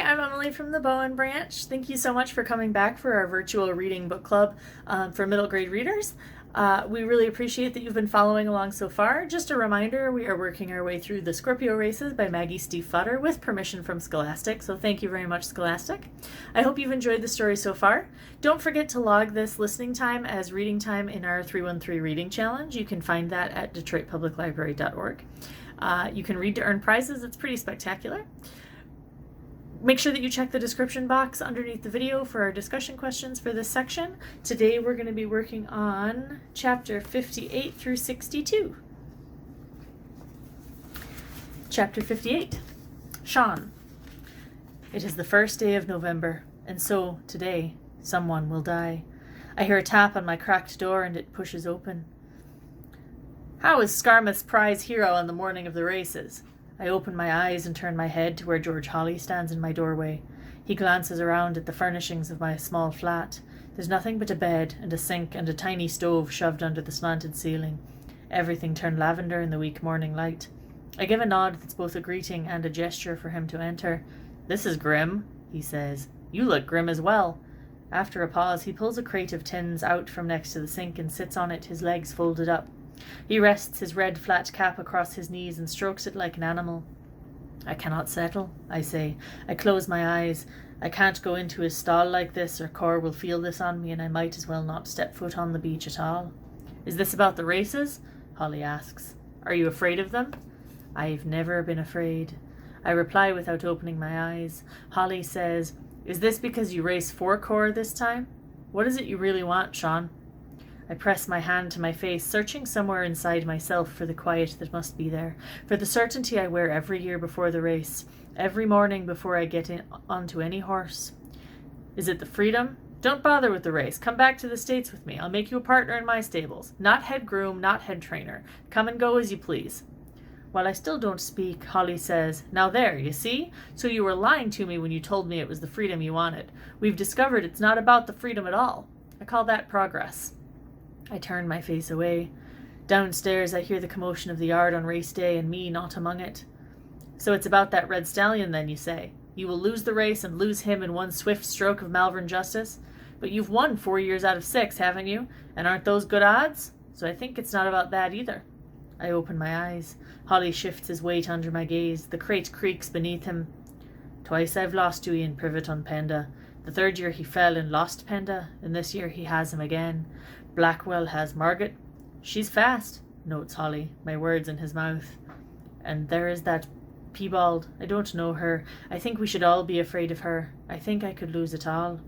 I'm Emily from the Bowen Branch. Thank you so much for coming back for our virtual reading book club for middle grade readers. We really appreciate that you've been following along so far. Just a reminder, we are working our way through the Scorpio Races by Maggie Steifvater with permission from Scholastic, so thank you very much, Scholastic. I hope you've enjoyed the story so far. Don't forget to log this listening time as reading time in our 313 Reading Challenge. You can find that at DetroitPublicLibrary.org. You can read to earn prizes. It's pretty spectacular. Make sure that you check the description box underneath the video for our discussion questions for this section. Today we're going to be working on chapter 58 through 62. Chapter 58. Sean. It is the first day of November, and so, today, someone will die. I hear a tap on my cracked door and it pushes open. How is Scarmouth's prize hero on the morning of the races? I open my eyes and turn my head to where George Holly stands in my doorway. He glances around at the furnishings of my small flat. There's nothing but a bed and a sink and a tiny stove shoved under the slanted ceiling. Everything turned lavender in the weak morning light. I give a nod that's both a greeting and a gesture for him to enter. "This is grim," he says. "You look grim as well." After a pause, he pulls a crate of tins out from next to the sink and sits on it, his legs folded up. He rests his red flat cap across his knees and strokes it like an animal. "I cannot settle," I say. I close my eyes. I can't go into his stall like this, or Cor will feel this on me, and I might as well not step foot on the beach at all. "Is this about the races?" Holly asks. "Are you afraid of them?" "I've never been afraid." I reply without opening my eyes. Holly says, "Is this because you race for Cor this time? What is it you really want, Sean?" I press my hand to my face, searching somewhere inside myself for the quiet that must be there, for the certainty I wear every year before the race, every morning before I get onto any horse. "Is it the freedom? Don't bother with the race. Come back to the States with me. I'll make you a partner in my stables. Not head groom, not head trainer. Come and go as you please." While I still don't speak, Holly says, "Now there, you see? So you were lying to me when you told me it was the freedom you wanted. We've discovered it's not about the freedom at all. I call that progress." I turn my face away. Downstairs, I hear the commotion of the yard on race day and me not among it. "So it's about that red stallion then, you say? You will lose the race and lose him in one swift stroke of Malvern justice? But you've won 4 years out of 6, haven't you? And aren't those good odds? So I think it's not about that either." I open my eyes. Holly shifts his weight under my gaze. The crate creaks beneath him. "Twice I've lost to Ian Privet on Penda. The third year he fell and lost Penda, and this year he has him again. Blackwell has Margaret. She's fast," notes Holly, my words in his mouth. "And there is that piebald. I don't know her. I think we should all be afraid of her. I think I could lose it all."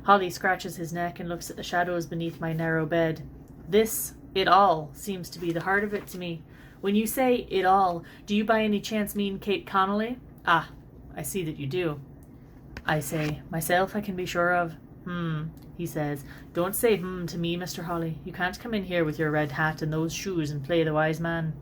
Holly scratches his neck and looks at the shadows beneath my narrow bed. "This, it all, seems to be the heart of it to me. When you say it all, do you by any chance mean Kate Connolly?" "Ah, I see that you do." I say, "Myself I can be sure of." He says. "Don't say to me, Mr. Holly. You can't come in here with your red hat and those shoes and play the wise man."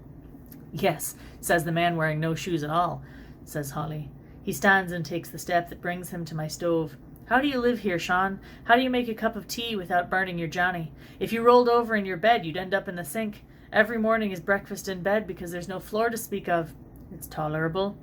"Yes," says the man wearing no shoes at all, says Holly. He stands and takes the step that brings him to my stove. "How do you live here, Sean? How do you make a cup of tea without burning your Johnny? If you rolled over in your bed, you'd end up in the sink. Every morning is breakfast in bed because there's no floor to speak of." "It's tolerable."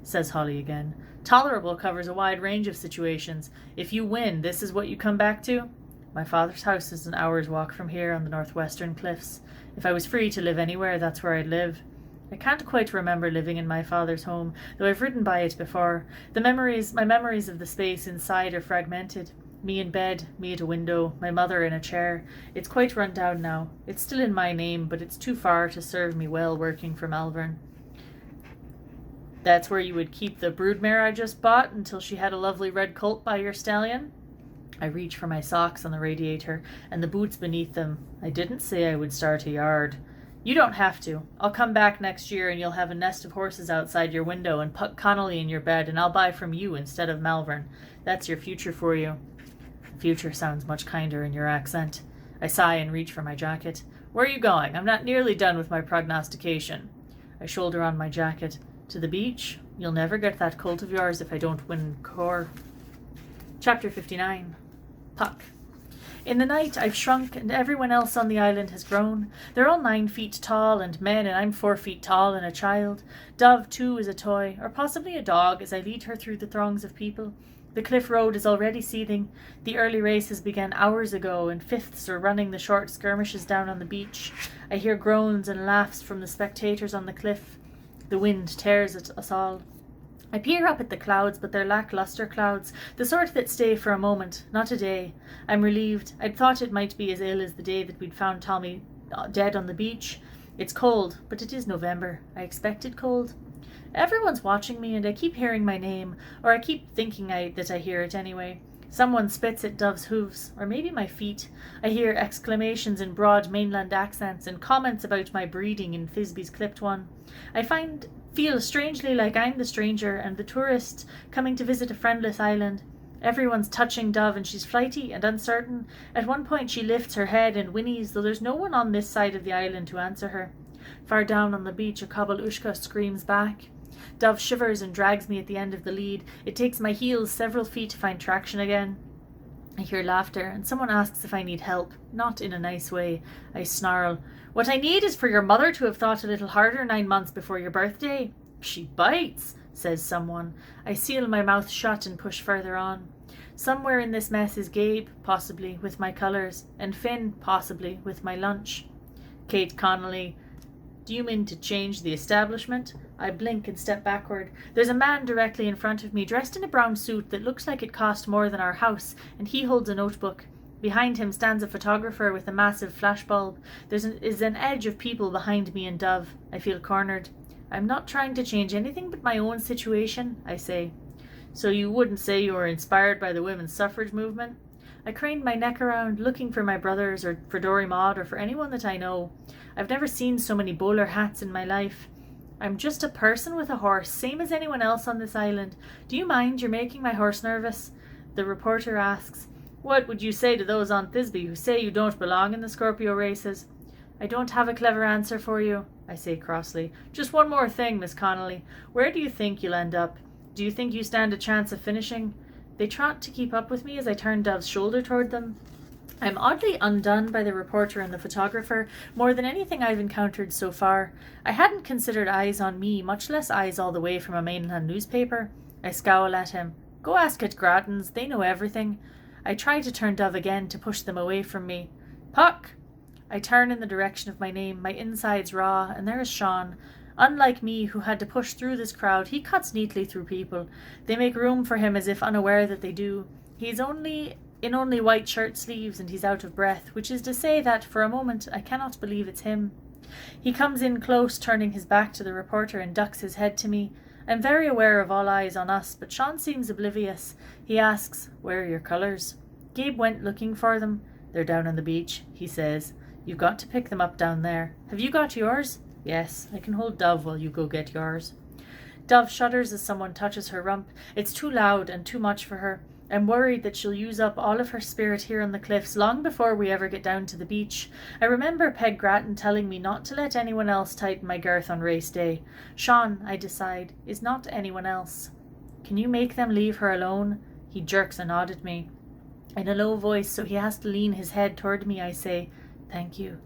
Says Holly again. "Tolerable covers a wide range of situations. If you win, this is what you come back to?" "My father's house is an hour's walk from here on the northwestern cliffs. If I was free to live anywhere, that's where I'd live. I can't quite remember living in my father's home, though I've ridden by it before. My memories of the space inside are fragmented. Me in bed, me at a window, my mother in a chair. It's quite run down now. It's still in my name, but it's too far to serve me well working for Malvern." "That's where you would keep the broodmare I just bought until she had a lovely red colt by your stallion?" I reach for my socks on the radiator and the boots beneath them. "I didn't say I would start a yard." "You don't have to. I'll come back next year and you'll have a nest of horses outside your window and Puck Connolly in your bed, and I'll buy from you instead of Malvern. That's your future for you." Future sounds much kinder in your accent. I sigh and reach for my jacket. "Where are you going? I'm not nearly done with my prognostication." I shoulder on my jacket. "To the beach? You'll never get that colt of yours if I don't win Cor." Chapter 59. Puck. In the night I've shrunk, and everyone else on the island has grown. They're all 9 feet tall and men, and I'm 4 feet tall and a child. Dove, too, is a toy, or possibly a dog, as I lead her through the throngs of people. The cliff road is already seething. The early races began hours ago, and fifths are running the short skirmishes down on the beach. I hear groans and laughs from the spectators on the cliff. The wind tears at us all. I peer up at the clouds, but they're lackluster clouds, the sort that stay for a moment, not a day. I'm relieved. I'd thought it might be as ill as the day that we'd found Tommy dead on the beach. It's cold, but it is November. I expected cold. Everyone's watching me, and I keep hearing my name, or I keep thinking that I hear it anyway. Someone spits at Dove's hooves, or maybe my feet. I hear exclamations in broad mainland accents and comments about my breeding in Thisby's clipped one. I feel strangely like I'm the stranger and the tourist coming to visit a friendless island. Everyone's touching Dove, and she's flighty and uncertain. At one point she lifts her head and whinnies, though there's no one on this side of the island to answer her. Far down on the beach a kobelushka screams back. Dove shivers and drags me at the end of the lead. It takes my heels several feet to find traction again. I hear laughter, and someone asks if I need help. Not in a nice way. I snarl. What I need is for your mother to have thought a little harder 9 months before your birthday. She bites, says someone. I seal my mouth shut and push further on. Somewhere in this mess is Gabe, possibly, with my colours, and Finn, possibly, with my lunch. Kate Connolly. Do you mean to change the establishment? I blink and step backward. There's a man directly in front of me, dressed in a brown suit that looks like it cost more than our house, and he holds a notebook. Behind him stands a photographer with a massive flashbulb. There is an edge of people behind me and Dove. I feel cornered. I'm not trying to change anything but my own situation, I say. So you wouldn't say you were inspired by the women's suffrage movement? I craned my neck around, looking for my brothers, or for Dory Maud, or for anyone that I know. I've never seen so many bowler hats in my life. I'm just a person with a horse, same as anyone else on this island. Do you mind? You're making my horse nervous. The reporter asks, What would you say to those on Thisby who say you don't belong in the Scorpio Races? I don't have a clever answer for you, I say crossly. Just one more thing, Miss Connolly. Where do you think you'll end up? Do you think you stand a chance of finishing? They trot to keep up with me as I turn Dove's shoulder toward them. I'm oddly undone by the reporter and the photographer, more than anything I've encountered so far. I hadn't considered eyes on me, much less eyes all the way from a mainland newspaper. I scowl at him. Go ask at Gratton's, they know everything. I try to turn Dove again to push them away from me. Puck! I turn in the direction of my name, my insides raw, and there is Sean. Unlike me, who had to push through this crowd, he cuts neatly through people. They make room for him as if unaware that they do. He's only white shirt sleeves, and he's out of breath, which is to say that, for a moment, I cannot believe it's him. He comes in close, turning his back to the reporter, and ducks his head to me. I'm very aware of all eyes on us, but Sean seems oblivious. He asks, Where are your colours? Gabe went looking for them. They're down on the beach, he says. You've got to pick them up down there. Have you got yours? Yes, I can hold Dove while you go get yours. Dove shudders as someone touches her rump. It's too loud and too much for her. I'm worried that she'll use up all of her spirit here on the cliffs long before we ever get down to the beach. I remember Peg Gratton telling me not to let anyone else tighten my girth on race day. Sean, I decide, is not anyone else. Can you make them leave her alone? He jerks a nod at me. In a low voice, so he has to lean his head toward me, I say, Thank you.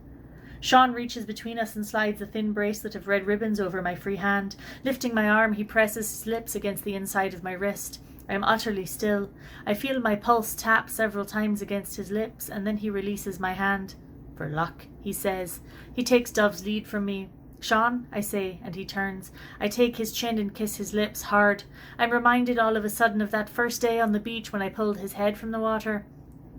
Sean reaches between us and slides a thin bracelet of red ribbons over my free hand. Lifting my arm, he presses his lips against the inside of my wrist. I am utterly still. I feel my pulse tap several times against his lips, and then he releases my hand. For luck, he says. He takes Dove's lead from me. Sean, I say, and he turns. I take his chin and kiss his lips hard. I'm reminded all of a sudden of that first day on the beach when I pulled his head from the water.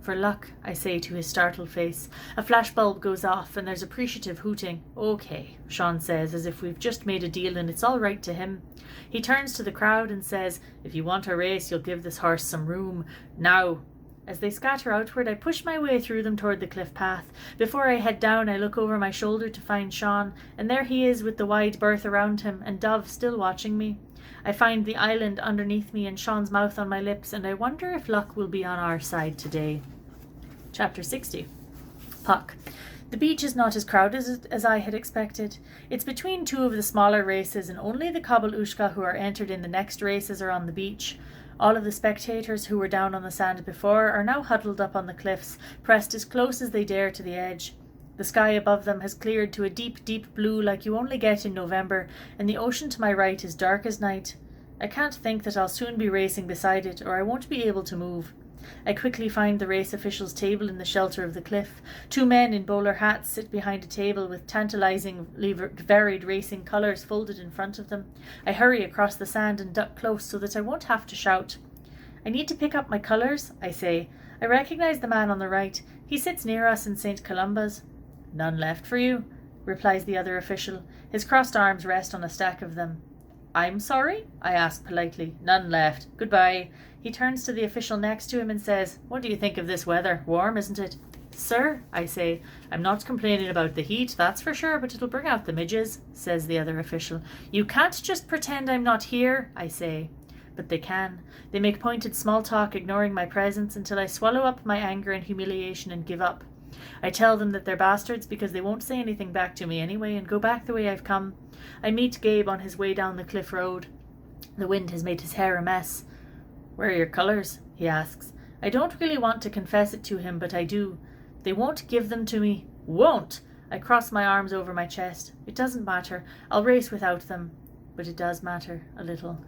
For luck, I say to his startled face. A flashbulb goes off and there's appreciative hooting. Okay, Sean says, as if we've just made a deal and it's all right to him. He turns to the crowd and says, If you want a race, you'll give this horse some room. Now. As they scatter outward, I push my way through them toward the cliff path. Before I head down, I look over my shoulder to find Sean, and there he is with the wide berth around him, and Dove still watching me. I find the island underneath me and Sean's mouth on my lips, and I wonder if luck will be on our side today. Chapter 60. Puck. The beach is not as crowded as I had expected. It's between two of the smaller races, and only the kobelushka who are entered in the next races are on the beach. All of the spectators who were down on the sand before are now huddled up on the cliffs, pressed as close as they dare to the edge. The sky above them has cleared to a deep, deep blue like you only get in November, and the ocean to my right is dark as night. I can't think that I'll soon be racing beside it, or I won't be able to move. I quickly find the race officials' table in the shelter of the cliff. 2 men in bowler hats sit behind a table with tantalizingly varied racing colours folded in front of them. I hurry across the sand and duck close so that I won't have to shout. I need to pick up my colours, I say. I recognise the man on the right. He sits near us in St. Columba's. None left for you, replies the other official. His crossed arms rest on a stack of them. I'm sorry? I ask politely. None left. Goodbye. He turns to the official next to him and says, What do you think of this weather? Warm, isn't it? Sir, I say, I'm not complaining about the heat, that's for sure, but it'll bring out the midges, says the other official. You can't just pretend I'm not here, I say. But they can. They make pointed small talk, ignoring my presence, until I swallow up my anger and humiliation and give up. I tell them that they're bastards because they won't say anything back to me anyway and go back the way I've come. I meet Gabe on his way down the cliff road. The wind has made his hair a mess. Where are your colours? He asks. I don't really want to confess it to him, but I do. They won't give them to me. Won't! I cross my arms over my chest. It doesn't matter. I'll race without them. But it does matter, a little.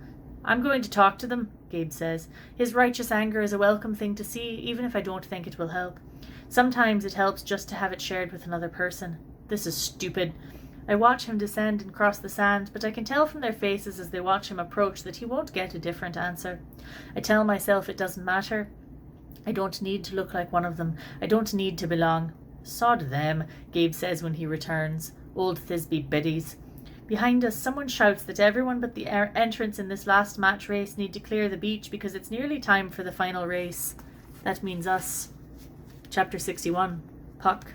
I'm going to talk to them, Gabe says. His righteous anger is a welcome thing to see, even if I don't think it will help. Sometimes it helps just to have it shared with another person. This is stupid. I watch him descend and cross the sand, but I can tell from their faces as they watch him approach that he won't get a different answer. I tell myself it doesn't matter. I don't need to look like one of them. I don't need to belong. Sod them, Gabe says when he returns. Old Thisbe biddies. Behind us, someone shouts that everyone but the entrants in this last match race need to clear the beach because it's nearly time for the final race. That means us. Chapter 61. Puck.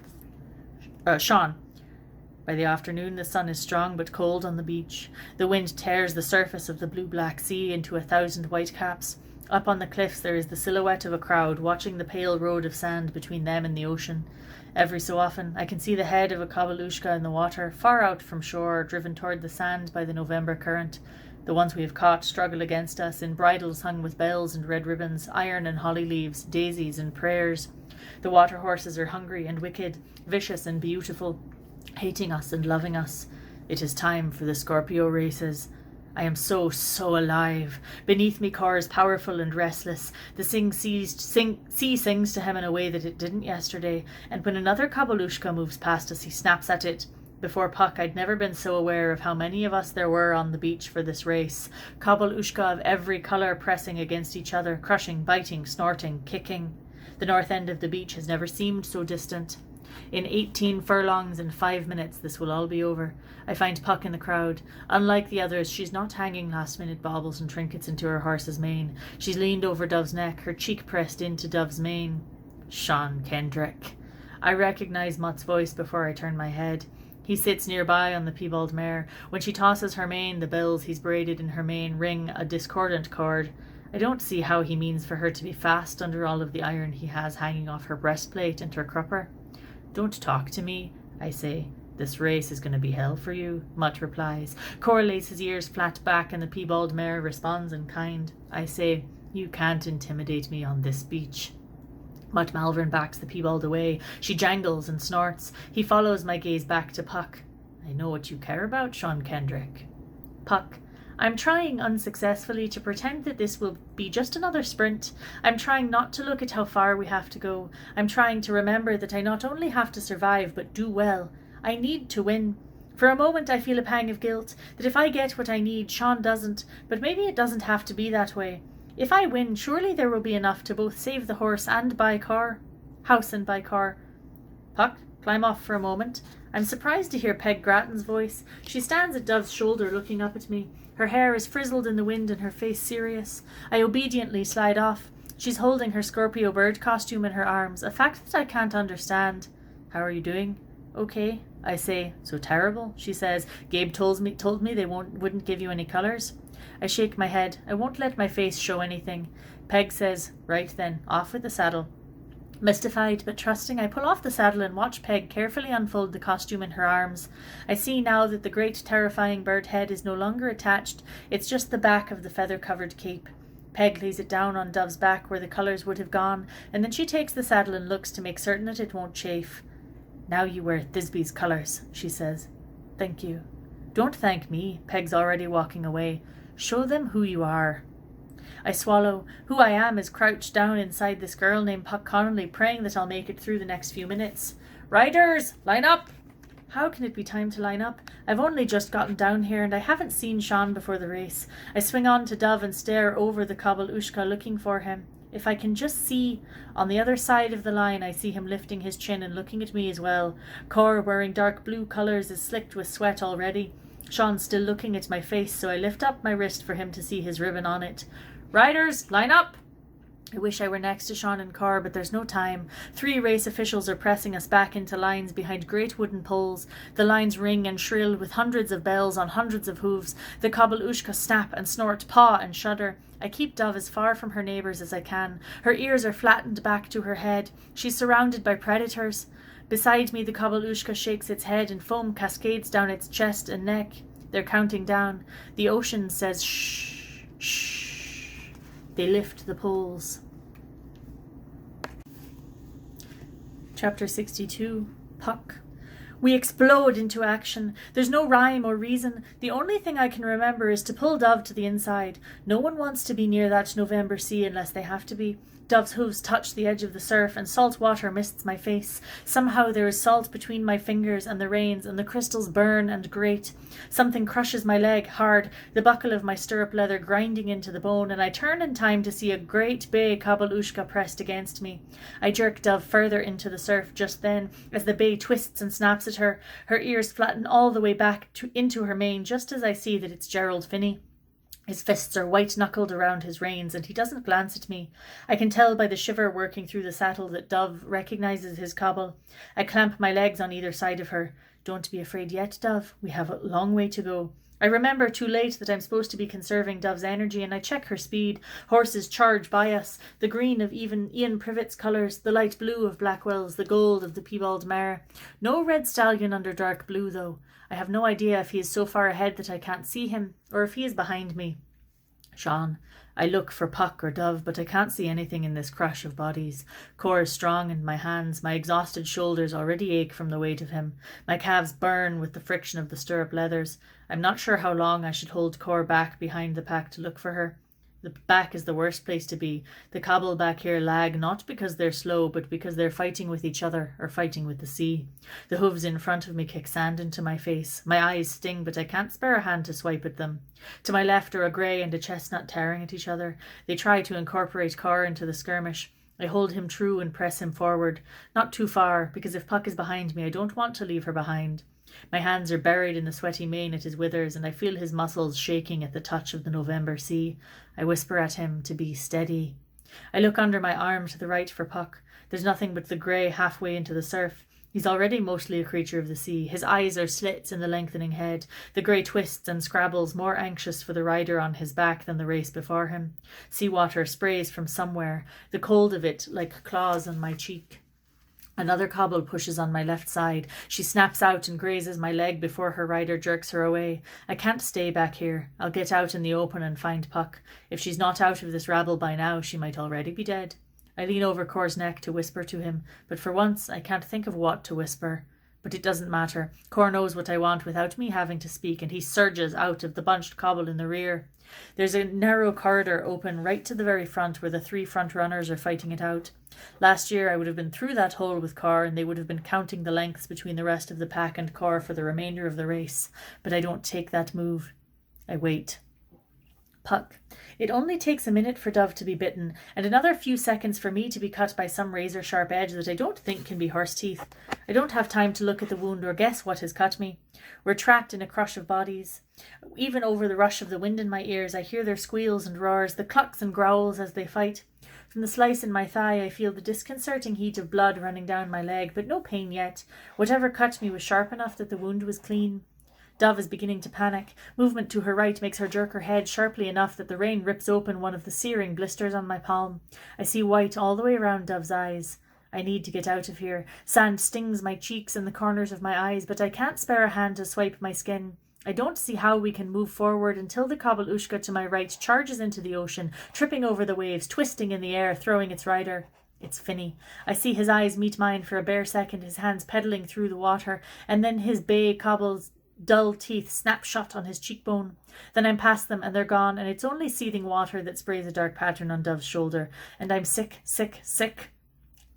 Sean. By the afternoon, the sun is strong but cold on the beach. The wind tears the surface of the blue-black sea into 1,000 whitecaps. Up on the cliffs there is the silhouette of a crowd watching the pale road of sand between them and the ocean. Every so often I can see the head of a kabelushka in the water, far out from shore, driven toward the sand by the November current. The ones we have caught struggle against us in bridles hung with bells and red ribbons, iron and holly leaves, daisies and prayers. The water horses are hungry and wicked, vicious and beautiful, hating us and loving us. It is time for the Scorpio Races. I am so alive. Beneath me Cor powerful and restless. The sea sings to him in a way that it didn't yesterday, and when another kabelushka moves past us, he snaps at it. Before Puck, I'd never been so aware of how many of us there were on the beach for this race. Kabelushka of every colour pressing against each other, crushing, biting, snorting, kicking. The north end of the beach has never seemed so distant. In 18 furlongs and 5 minutes this will all be over. I find Puck in the crowd. Unlike the others, she's not hanging last-minute baubles and trinkets into her horse's mane. She's leaned over Dove's neck, her cheek pressed into Dove's mane. Sean Kendrick. I recognise Mutt's voice before I turn my head. He sits nearby on the piebald mare. When she tosses her mane, the bells he's braided in her mane ring a discordant chord. I don't see how he means for her to be fast under all of the iron he has hanging off her breastplate and her crupper. Don't talk to me, I say. This race is going to be hell for you, Mutt replies. Cor lays his ears flat back and the piebald mare responds in kind. I say, you can't intimidate me on this beach. Mutt Malvern backs the piebald away. She jangles and snorts. He follows my gaze back to Puck. I know what you care about, Sean Kendrick. Puck. I'm trying unsuccessfully to pretend that this will be just another sprint. I'm trying not to look at how far we have to go. I'm trying to remember that I not only have to survive, but do well. I need to win. For a moment I feel a pang of guilt, that if I get what I need, Sean doesn't, but maybe it doesn't have to be that way. If I win, surely there will be enough to both save the horse and buy Cor. House and buy Cor. Puck, climb off for a moment. I'm surprised to hear Peg Gratton's voice. She stands at Dove's shoulder looking up at me. Her hair is frizzled in the wind and her face serious. I obediently slide off. She's holding her Scorpio bird costume in her arms, a fact that I can't understand. How are you doing? Okay, I say. So terrible, she says. Gabe told me they wouldn't give you any colours. I shake my head. I won't let my face show anything. Peg says, right then, off with the saddle. Mystified but trusting, I pull off the saddle and watch Peg carefully unfold the costume in her arms. I see now that the great terrifying bird head is no longer attached, it's just the back of the feather-covered cape. Peg lays it down on Dove's back where the colours would have gone, and then she takes the saddle and looks to make certain that it won't chafe. "Now you wear Thisby's colours," she says. "Thank you." "Don't thank me." Peg's already walking away. "Show them who you are." I swallow. Who I am is crouched down inside this girl named Puck Connolly, praying that I'll make it through the next few minutes. "Riders, line up!" How can it be time to line up? I've only just gotten down here and I haven't seen Sean before the race. I swing on to Dove and stare over the cobble Ushka looking for him. If I can just see. On the other side of the line I see him lifting his chin and looking at me as well. Cor, wearing dark blue colours, is slicked with sweat already. Sean's still looking at my face, so I lift up my wrist for him to see his ribbon on it. "Riders, line up!" I wish I were next to Sean and Cor, but there's no time. 3 race officials are pressing us back into lines behind great wooden poles. The lines ring and shrill with hundreds of bells on hundreds of hooves. The cobble Ushka snap and snort, paw and shudder. I keep Dove as far from her neighbours as I can. Her ears are flattened back to her head. She's surrounded by predators. Beside me, the cobble Ushka shakes its head and foam cascades down its chest and neck. They're counting down. The ocean says shh, shh. They lift the poles. Chapter 62. Puck. We explode into action. There's no rhyme or reason. The only thing I can remember is to pull Dove to the inside. No one wants to be near that November sea unless they have to be. Dove's hooves touch the edge of the surf, and salt water mists my face. Somehow there is salt between my fingers and the reins, and the crystals burn and grate. Something crushes my leg hard, the buckle of my stirrup leather grinding into the bone, and I turn in time to see a great bay cobble Ushka pressed against me. I jerk Dove further into the surf just then, as the bay twists and snaps at her. Her ears flatten all the way back into her mane, just as I see that it's Gerald Finney. His fists are white-knuckled around his reins, and he doesn't glance at me. I can tell by the shiver working through the saddle that Dove recognises his cobble. I clamp my legs on either side of her. "Don't be afraid yet, Dove. We have a long way to go." I remember too late that I'm supposed to be conserving Dove's energy, and I check her speed. Horses charge by us, the green of even Ian Privet's colours, the light blue of Blackwell's, the gold of the piebald mare. No red stallion under dark blue, though. I have no idea if he is so far ahead that I can't see him, or if he is behind me. Sean. I look for Puck or Dove, but I can't see anything in this crush of bodies. Cor is strong in my hands. My exhausted shoulders already ache from the weight of him. My calves burn with the friction of the stirrup leathers. I'm not sure how long I should hold Cor back behind the pack to look for her. The back is the worst place to be. The cobble back here lag not because they're slow, but because they're fighting with each other or fighting with the sea. The hooves in front of me kick sand into my face. My eyes sting, but I can't spare a hand to swipe at them. To my left are a grey and a chestnut tearing at each other. They try to incorporate Cor into the skirmish. I hold him true and press him forward. Not too far, because if Puck is behind me, I don't want to leave her behind. My hands are buried in the sweaty mane at his withers, and I feel his muscles shaking at the touch of the November sea. I whisper at him to be steady. I look under my arm to the right for Puck. There's nothing but the grey halfway into the surf. He's already mostly a creature of the sea. His eyes are slits in the lengthening head. The grey twists and scrabbles, more anxious for the rider on his back than the race before him. Seawater sprays from somewhere, the cold of it like claws on my cheek. Another cobble pushes on my left side. She snaps out and grazes my leg before her rider jerks her away. I can't stay back here. I'll get out in the open and find Puck. If she's not out of this rabble by now, she might already be dead. I lean over Cor's neck to whisper to him, but for once I can't think of what to whisper. But it doesn't matter. Cor knows what I want without me having to speak, and he surges out of the bunched cobble in the rear. There's a narrow corridor open right to the very front where the 3 front runners are fighting it out. Last year I would have been through that hole with Cor, and they would have been counting the lengths between the rest of the pack and Cor for the remainder of the race. But I don't take that move. I wait. Puck. It only takes a minute for Dove to be bitten, and another few seconds for me to be cut by some razor-sharp edge that I don't think can be horse teeth. I don't have time to look at the wound or guess what has cut me. We're trapped in a crush of bodies. Even over the rush of the wind in my ears, I hear their squeals and roars, the clucks and growls as they fight. From the slice in my thigh, I feel the disconcerting heat of blood running down my leg, but no pain yet. Whatever cut me was sharp enough that the wound was clean. Dove is beginning to panic. Movement to her right makes her jerk her head sharply enough that the rain rips open one of the searing blisters on my palm. I see white all the way around Dove's eyes. I need to get out of here. Sand stings my cheeks and the corners of my eyes, but I can't spare a hand to swipe my skin. I don't see how we can move forward until the Kobelushka to my right charges into the ocean, tripping over the waves, twisting in the air, throwing its rider. It's Finny. I see his eyes meet mine for a bare second, his hands pedalling through the water, and then his bay Cobble's dull teeth snap shut on his cheekbone. Then I'm past them and they're gone, and it's only seething water that sprays a dark pattern on Dove's shoulder, and I'm sick, sick, sick.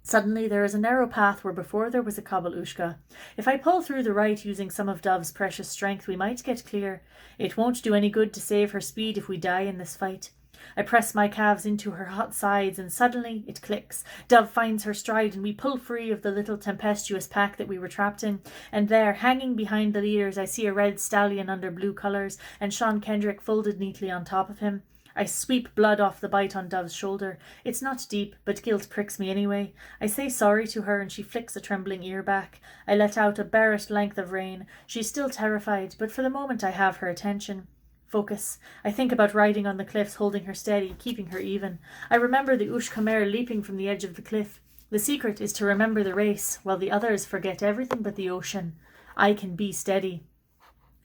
Suddenly there is a narrow path where before there was a Kobelushka. If I pull through the right using some of Dove's precious strength, we might get clear. It won't do any good to save her speed if we die in this fight. I press my calves into her hot sides, and suddenly it clicks. Dove finds her stride, and we pull free of the little tempestuous pack that we were trapped in. And there, hanging behind the leaders, I see a red stallion under blue colours, and Sean Kendrick folded neatly on top of him. I sweep blood off the bite on Dove's shoulder. It's not deep, but guilt pricks me anyway. I say sorry to her, and she flicks a trembling ear back. I let out a barest length of rain. She's still terrified, but for the moment I have her attention. Focus. I think about riding on the cliffs, holding her steady, keeping her even. I remember the Ushka mare leaping from the edge of the cliff. The secret is to remember the race, while the others forget everything but the ocean. I can be steady.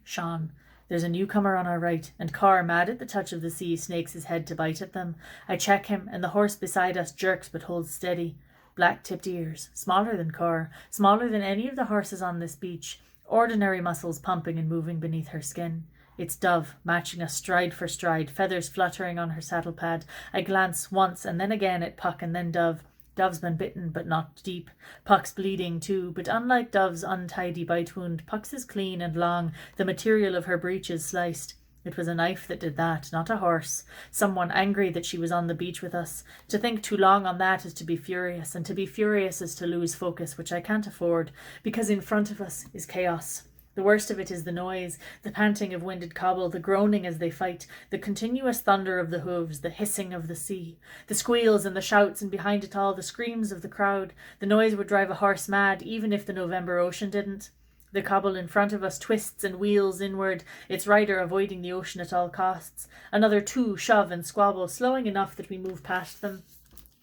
Sean. There's a newcomer on our right, and Carr, mad at the touch of the sea, snakes his head to bite at them. I check him, and the horse beside us jerks but holds steady. Black-tipped ears, smaller than Carr, smaller than any of the horses on this beach, ordinary muscles pumping and moving beneath her skin. It's Dove, matching us stride for stride, feathers fluttering on her saddle pad. I glance once and then again at Puck and then Dove. Dove's been bitten, but not deep. Puck's bleeding too, but unlike Dove's untidy bite wound, Puck's is clean and long, the material of her breeches sliced. It was a knife that did that, not a horse. Someone angry that she was on the beach with us. To think too long on that is to be furious, and to be furious is to lose focus, which I can't afford, because in front of us is chaos. The worst of it is the noise, the panting of winded cobble, the groaning as they fight, the continuous thunder of the hooves, the hissing of the sea, the squeals and the shouts, and behind it all the screams of the crowd. The noise would drive a horse mad, even if the November ocean didn't. The cobble in front of us twists and wheels inward, its rider avoiding the ocean at all costs. Another two shove and squabble, slowing enough that we move past them.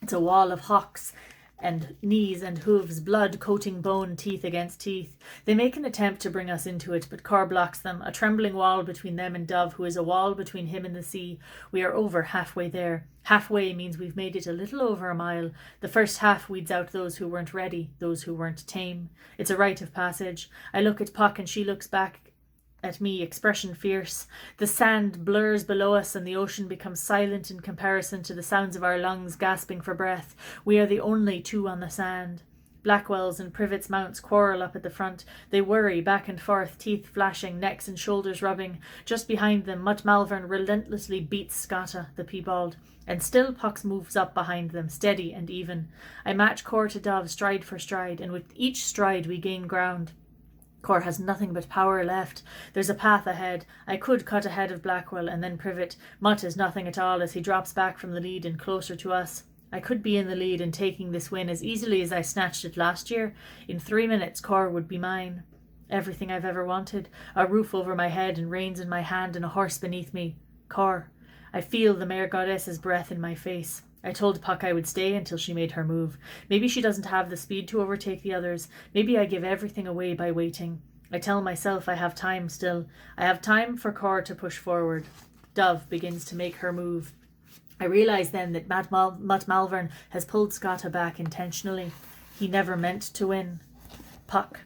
It's a wall of hocks and knees and hooves, blood coating bone, teeth against teeth. They make an attempt to bring us into it, but Carr blocks them, a trembling wall between them and Dove, who is a wall between him and the sea. We are over halfway there. Halfway means we've made it a little over a mile. The first half weeds out those who weren't ready, those who weren't tame. It's a rite of passage. I look at Puck and she looks back at me, expression fierce. The sand blurs below us and the ocean becomes silent in comparison to the sounds of our lungs gasping for breath. We are the only two on the sand. Blackwell's and Privet's mounts quarrel up at the front. They worry back and forth, teeth flashing, necks and shoulders rubbing. Just behind them, Mutt Malvern relentlessly beats Scotta, the piebald. And still Puck moves up behind them, steady and even. I match Cor to Dove, stride for stride, and with each stride we gain ground. Cor has nothing but power left. There's a path ahead. I could cut ahead of Blackwell and then Privet. Mutt is nothing at all as he drops back from the lead and closer to us. I could be in the lead and taking this win as easily as I snatched it last year. In 3 minutes, Cor would be mine. Everything I've ever wanted. A roof over my head and reins in my hand and a horse beneath me. Cor. I feel the mare goddess's breath in my face. I told Puck I would stay until she made her move. Maybe she doesn't have the speed to overtake the others. Maybe I give everything away by waiting. I tell myself I have time still. I have time for Cor to push forward. Dove begins to make her move. I realise then that Mutt Malvern has pulled Scotta back intentionally. He never meant to win. Puck.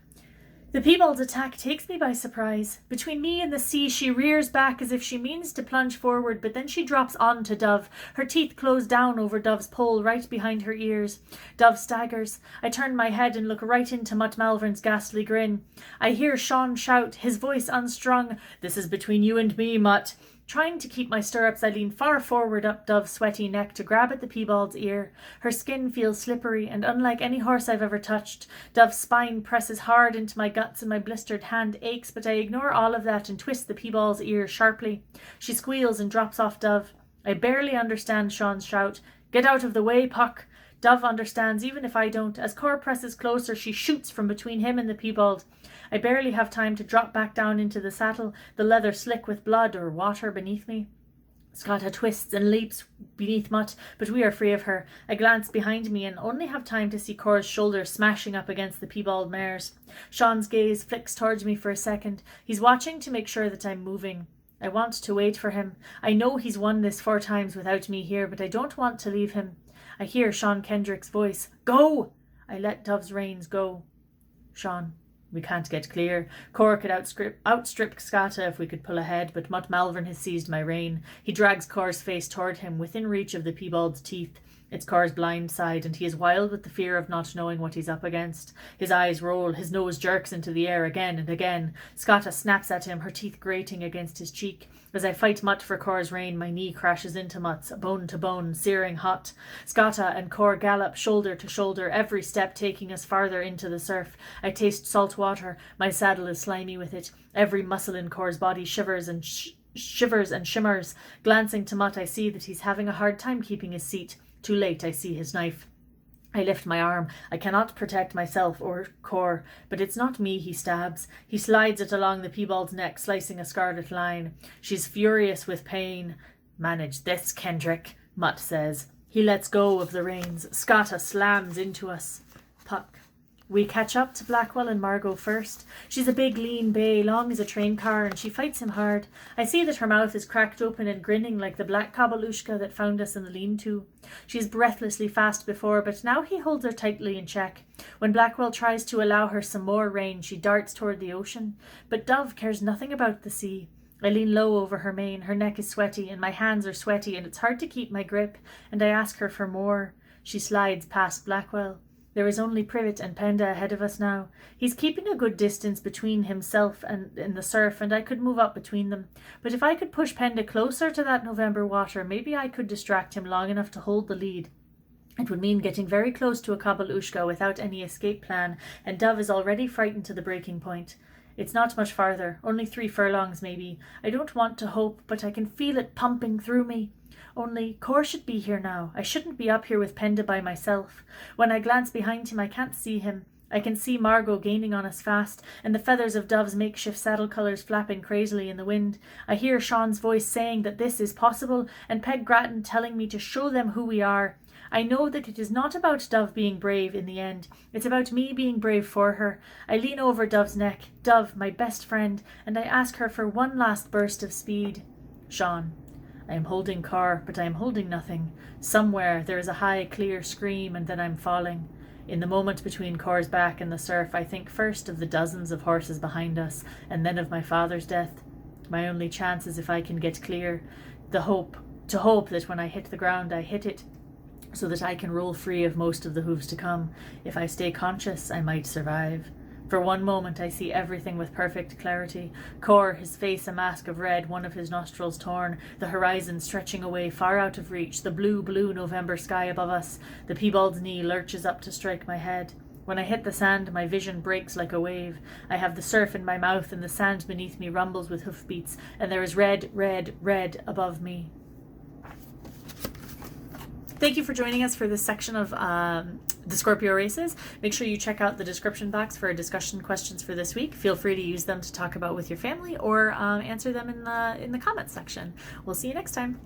The piebald's attack takes me by surprise. Between me and the sea, she rears back as if she means to plunge forward, but then she drops on to Dove. Her teeth close down over Dove's poll, right behind her ears. Dove staggers. I turn my head and look right into Mutt Malvern's ghastly grin. I hear Sean shout, his voice unstrung, "This is between you and me, Mutt." Trying to keep my stirrups, I lean far forward up Dove's sweaty neck to grab at the piebald's ear. Her skin feels slippery, and unlike any horse I've ever touched, Dove's spine presses hard into my guts and my blistered hand aches, but I ignore all of that and twist the piebald's ear sharply. She squeals and drops off Dove. I barely understand Sean's shout, "Get out of the way, Puck!" Dove understands, even if I don't. As Cor presses closer, she shoots from between him and the piebald. I barely have time to drop back down into the saddle, the leather slick with blood or water beneath me. Skata twists and leaps beneath Mutt, but we are free of her. I glance behind me and only have time to see Cor's shoulder smashing up against the piebald mare's. Sean's gaze flicks towards me for a second. He's watching to make sure that I'm moving. I want to wait for him. I know he's won this 4 times without me here, but I don't want to leave him. I hear Sean Kendrick's voice. Go! I let Dove's reins go. Sean. We can't get clear. Cor could outstrip Skata if we could pull ahead, but Mutt Malvern has seized my rein. He drags Cor's face toward him, within reach of the piebald's teeth. It's Cor's blind side, and he is wild with the fear of not knowing what he's up against. His eyes roll, his nose jerks into the air again and again. Skata snaps at him, her teeth grating against his cheek. As I fight Mutt for Cor's rein, my knee crashes into Mutt's, bone to bone, searing hot. Skata and Cor gallop shoulder to shoulder, every step taking us farther into the surf. I taste salt water. My saddle is slimy with it. Every muscle in Cor's body shivers and shimmers. Glancing to Mutt, I see that he's having a hard time keeping his seat. Too late, I see his knife. I lift my arm. I cannot protect myself or Cor, but it's not me he stabs. He slides it along the piebald's neck, slicing a scarlet line. She's furious with pain. Manage this, Kendrick, Mutt says. He lets go of the reins. Skata slams into us. Puck. We catch up to Blackwell and Margot first. She's a big, lean bay, long as a train car, and she fights him hard. I see that her mouth is cracked open and grinning like the black kabalushka that found us in the lean-to. She is breathlessly fast before, but now he holds her tightly in check. When Blackwell tries to allow her some more rein, she darts toward the ocean. But Dove cares nothing about the sea. I lean low over her mane. Her neck is sweaty, and my hands are sweaty, and it's hard to keep my grip, and I ask her for more. She slides past Blackwell. There is only Privet and Penda ahead of us now. He's keeping a good distance between himself and in the surf, and I could move up between them. But if I could push Penda closer to that November water, maybe I could distract him long enough to hold the lead. It would mean getting very close to a kabalushka without any escape plan, and Dove is already frightened to the breaking point. It's not much farther, only 3 furlongs maybe. I don't want to hope, but I can feel it pumping through me. Only, Cor should be here now. I shouldn't be up here with Penda by myself. When I glance behind him, I can't see him. I can see Margot gaining on us fast, and the feathers of Dove's makeshift saddle colours flapping crazily in the wind. I hear Sean's voice saying that this is possible, and Peg Gratton telling me to show them who we are. I know that it is not about Dove being brave in the end. It's about me being brave for her. I lean over Dove's neck, Dove, my best friend, and I ask her for one last burst of speed. Sean. I am holding Cor, but I am holding nothing. Somewhere there is a high, clear scream, and then I'm falling. In the moment between Cor's back and the surf, I think first of the dozens of horses behind us, and then of my father's death. My only chance is if I can get clear. To hope that when I hit the ground, I hit it, so that I can roll free of most of the hooves to come. If I stay conscious, I might survive. For one moment I see everything with perfect clarity. Cor, his face a mask of red, one of his nostrils torn, the horizon stretching away far out of reach, the blue November sky above us. The piebald's knee lurches up to strike my head. When I hit the sand, my vision breaks like a wave. I have the surf in my mouth, and the sand beneath me rumbles with hoofbeats, and there is red above me. Thank you for joining us for this section of the Scorpio Races. Make sure you check out the description box for discussion questions for this week. Feel free to use them to talk about with your family or answer them in the comments section. We'll see you next time.